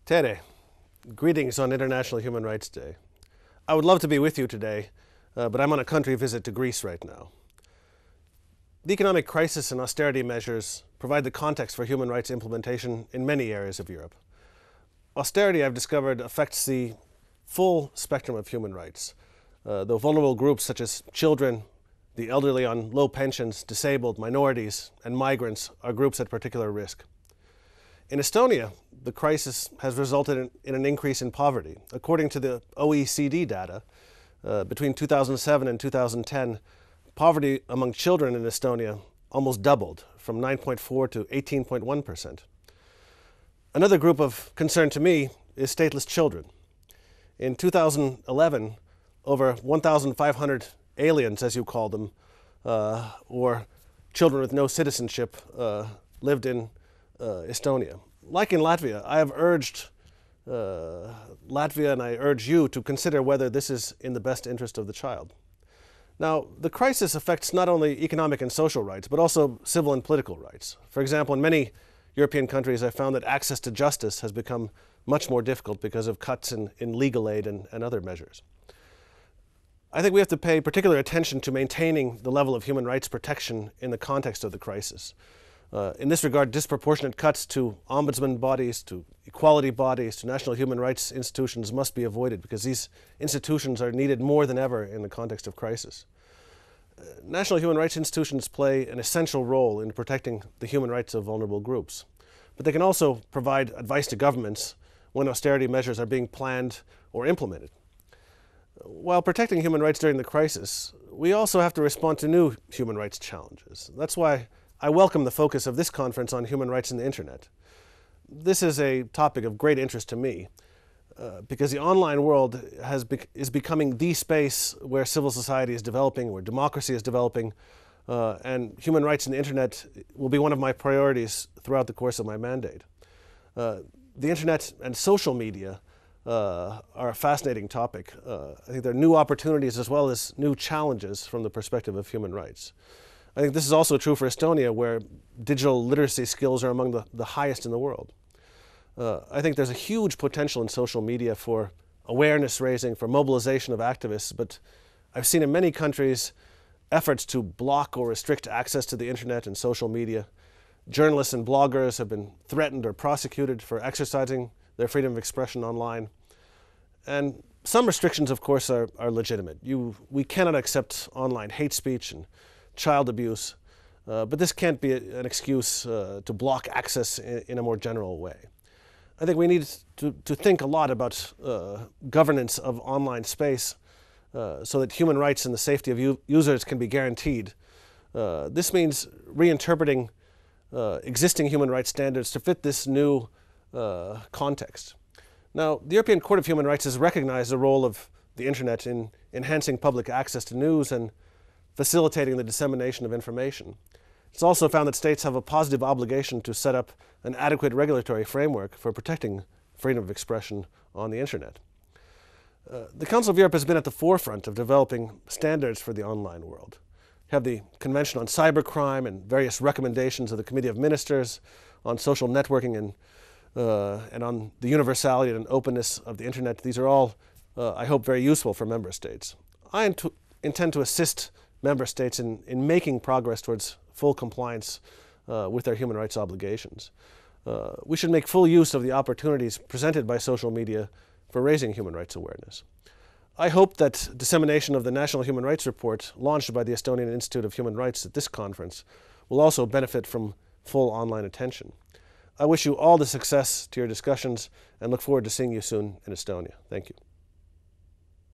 Tere, greetings on International Human Rights Day. I would love to be with you today, but I'm on a country visit to Greece right now. The economic crisis and austerity measures provide the context for human rights implementation in many areas of Europe. Austerity, I've discovered, affects the full spectrum of human rights, though vulnerable groups such as children, the elderly on low pensions, disabled, minorities, and migrants are groups at particular risk. In Estonia, the crisis has resulted in an increase in poverty. According to the OECD data, between 2007 and 2010, poverty among children in Estonia almost doubled, from 9.4 to 18.1%. Another group of concern to me is stateless children. In 2011, over 1,500 aliens, as you call them, or children with no citizenship, lived in Estonia. Like in Latvia, I have urged Latvia and I urge you to consider whether this is in the best interest of the child. Now, the crisis affects not only economic and social rights, but also civil and political rights. For example, in many European countries, I found that access to justice has become much more difficult because of cuts in legal aid and other measures. I think we have to pay particular attention to maintaining the level of human rights protection in the context of the crisis. In this regard, disproportionate cuts to ombudsman bodies, to equality bodies, to national human rights institutions must be avoided because these institutions are needed more than ever in the context of crisis. National human rights institutions play an essential role in protecting the human rights of vulnerable groups, but they can also provide advice to governments when austerity measures are being planned or implemented. While protecting human rights during the crisis, we also have to respond to new human rights challenges. That's why I welcome the focus of this conference on human rights in the internet. This is a topic of great interest to me because the online world is becoming the space where civil society is developing, where democracy is developing, and human rights in the internet will be one of my priorities throughout the course of my mandate. The internet and social media are a fascinating topic. I think there are new opportunities as well as new challenges from the perspective of human rights. I think this is also true for Estonia, where digital literacy skills are among the highest in the world. I think there's a huge potential in social media for awareness raising, for mobilization of activists, but I've seen in many countries efforts to block or restrict access to the internet and social media. Journalists and bloggers have been threatened or prosecuted for exercising their freedom of expression online. And some restrictions, of course, are legitimate. We cannot accept online hate speech and child abuse, but this can't be an excuse to block access in a more general way. I think we need to think a lot about governance of online space so that human rights and the safety of users can be guaranteed. This means reinterpreting existing human rights standards to fit this new context. Now, the European Court of Human Rights has recognized the role of the internet in enhancing public access to news and facilitating the dissemination of information. It's also found that states have a positive obligation to set up an adequate regulatory framework for protecting freedom of expression on the internet. The Council of Europe has been at the forefront of developing standards for the online world. We have the Convention on Cybercrime and various recommendations of the Committee of Ministers on social networking and on the universality and openness of the internet. These are all, I hope, very useful for member states. I intend to assist member states in making progress towards full compliance with their human rights obligations. We should make full use of the opportunities presented by social media for raising human rights awareness. I hope that dissemination of the National Human Rights Report launched by the Estonian Institute of Human Rights at this conference will also benefit from full online attention. I wish you all the success to your discussions and look forward to seeing you soon in Estonia. Thank you.